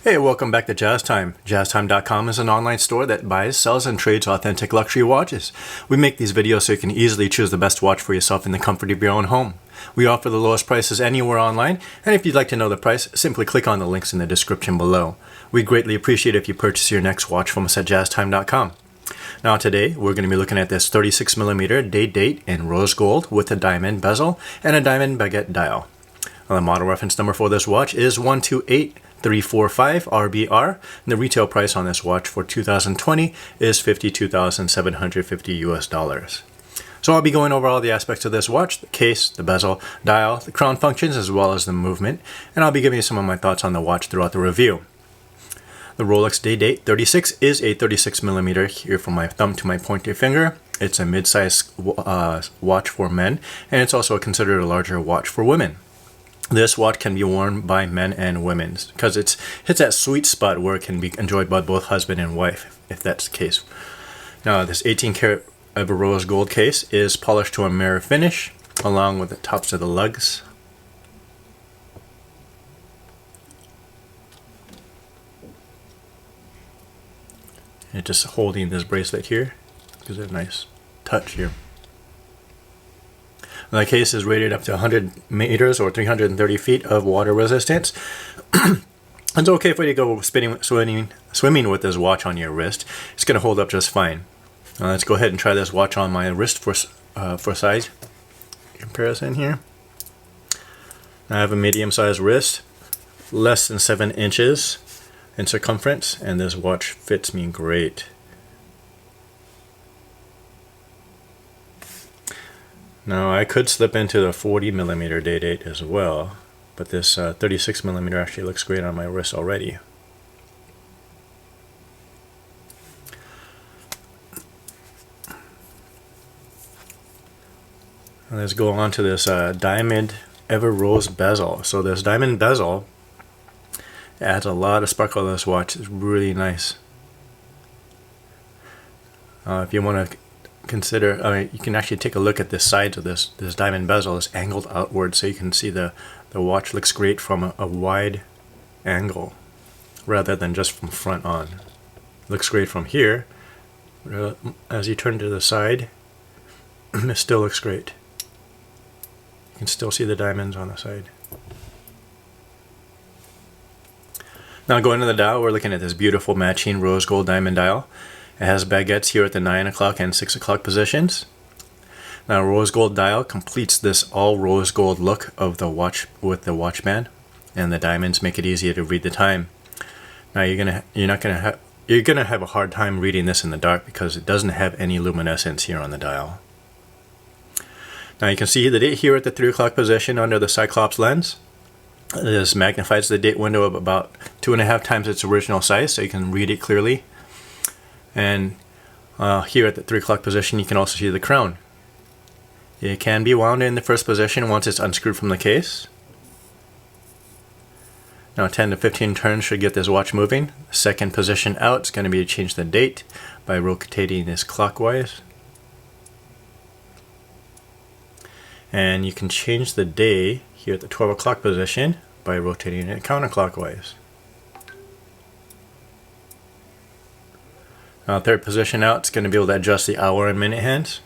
Hey, welcome back to Jazz Time. JazzTime.com is an online store that buys, sells, and trades authentic luxury watches. We make these videos so you can easily choose the best watch for yourself in the comfort of your own home. We offer the lowest prices anywhere online, and if you'd like to know the price, simply click on the links in the description below. We'd greatly appreciate if you purchase your next watch from us at JazzTime.com. Now today, we're going to be looking at this 36mm date in rose gold with a diamond bezel and a diamond baguette dial. Now, the model reference number for this watch is 128345 RBR, and the retail price on this watch for 2020 is $52,750 US. So I'll be going over all the aspects of this watch: the case, the bezel, dial, the crown functions, as well as the movement, and I'll be giving you some of my thoughts on the watch throughout the review. The Rolex Day-Date 36 is a 36mm here from my thumb to my pointer finger. It's a mid-size watch for men, and it's also considered a larger watch for women. This watch can be worn by men and women because it hits that sweet spot where it can be enjoyed by both husband and wife, if that's the case. Now, this 18 karat of a rose gold case is polished to a mirror finish, along with the tops of the lugs. And just holding this bracelet here gives it a nice touch here. The case is rated up to 100 meters or 330 feet of water resistance. It's okay for you to go swimming with this watch on your wrist. It's going to hold up just fine. Let's go ahead and try this watch on my wrist for size comparison here. I have a medium-sized wrist, less than 7 inches in circumference, and this watch fits me great. Now, I could slip into the 40mm Day-Date as well, but this 36mm actually looks great on my wrist already. Let's go on to this diamond ever rose bezel. So this diamond bezel adds a lot of sparkle to this watch. It's really nice. If you want to consider, you can actually take a look at the sides of this diamond bezel. It's angled outward, so you can see the watch looks great from a wide angle rather than just from front on. Looks great from here. As you turn to the side, it still looks great. You can still see the diamonds on the side. Now, going to the dial, we're looking at this beautiful matching rose gold diamond dial. It has baguettes here at the 9 o'clock and 6 o'clock positions. Now, rose gold dial completes this all rose gold look of the watch with the watch band, and the diamonds make it easier to read the time. Now, you're gonna have a hard time reading this in the dark because it doesn't have any luminescence here on the dial. Now, you can see the date here at the 3 o'clock position under the Cyclops lens. This magnifies the date window of about 2.5 times its original size, so you can read it clearly. And here at the 3 o'clock position, you can also see the crown. It can be wound in the first position once it's unscrewed from the case. Now, 10 to 15 turns should get this watch moving. The second position out is going to be to change the date by rotating this clockwise. And you can change the day here at the 12 o'clock position by rotating it counterclockwise. Now, third position out, it's going to be able to adjust the hour and minute hands.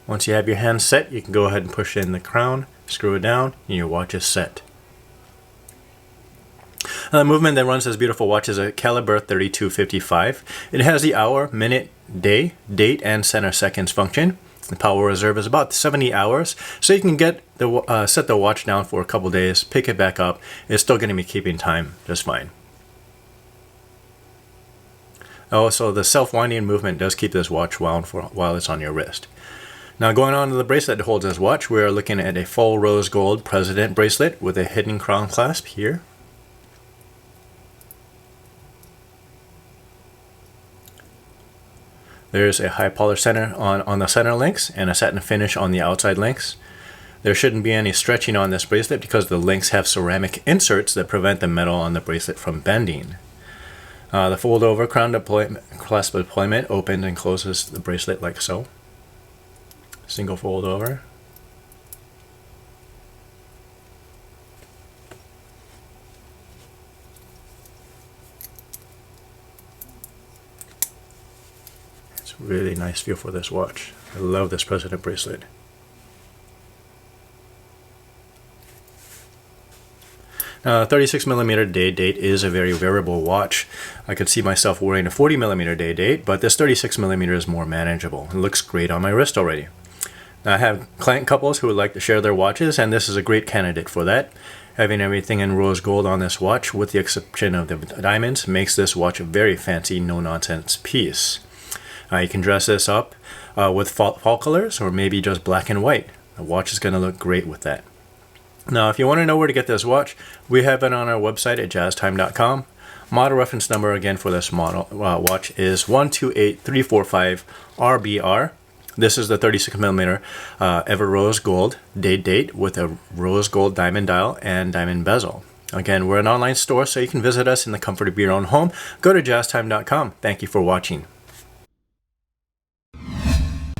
Once you have your hands set, you can go ahead and push in the crown, screw it down, and your watch is set. The movement that runs this beautiful watch is a caliber 3255. It has the hour, minute, day, date, and center seconds function. The power reserve is about 70 hours, so you can get set the watch down for a couple days, pick it back up. It's still going to be keeping time just fine. Also, the self-winding movement does keep this watch wound for while it's on your wrist. Now, going on to the bracelet that holds this watch, we are looking at a full rose gold president bracelet with a hidden crown clasp here. There's a high polish center on the center links and a satin finish on the outside links. There shouldn't be any stretching on this bracelet because the links have ceramic inserts that prevent the metal on the bracelet from bending. The fold over crown clasp deployment opens and closes the bracelet like so. Single fold over. It's a really nice feel for this watch. I love this President bracelet. Now, 36mm day date is a very wearable watch. I could see myself wearing a 40mm day date, but this 36mm is more manageable. It looks great on my wrist already. Now, I have client couples who would like to share their watches, and this is a great candidate for that. Having everything in rose gold on this watch, with the exception of the diamonds, makes this watch a very fancy, no-nonsense piece. You can dress this up with fall colors or maybe just black and white. The watch is going to look great with that. Now, if you want to know where to get this watch, we have it on our website at jazztime.com. Model reference number again for this model watch is 128345RBR. This is the 36mm Ever Rose Gold date with a rose gold diamond dial and diamond bezel. Again, we're an online store, so you can visit us in the comfort of your own home. Go to jazztime.com. Thank you for watching.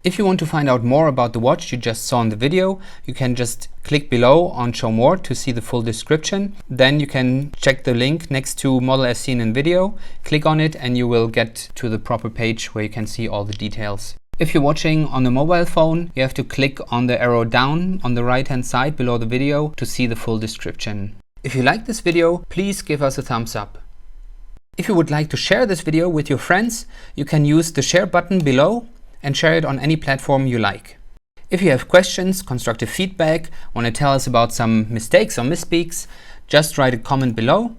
If you want to find out more about the watch you just saw in the video, you can just click below on Show More to see the full description. Then you can check the link next to Model as seen in video, click on it, and you will get to the proper page where you can see all the details. If you're watching on a mobile phone, you have to click on the arrow down on the right hand side below the video to see the full description. If you like this video, please give us a thumbs up. If you would like to share this video with your friends, you can use the share button below and share it on any platform you like. If you have questions, constructive feedback, want to tell us about some mistakes or misspeaks, just write a comment below.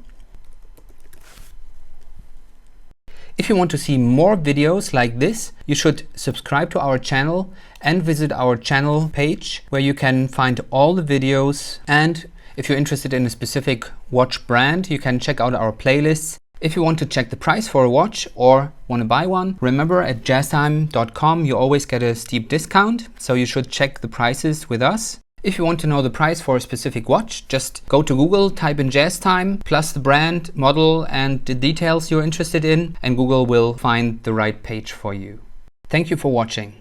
If you want to see more videos like this, you should subscribe to our channel and visit our channel page where you can find all the videos. And if you're interested in a specific watch brand, you can check out our playlists. If you want to check the price for a watch or want to buy one, remember at jazztime.com you always get a steep discount, so you should check the prices with us. If you want to know the price for a specific watch, just go to Google, type in JazzTime, plus the brand, model and the details you're interested in, and Google will find the right page for you. Thank you for watching.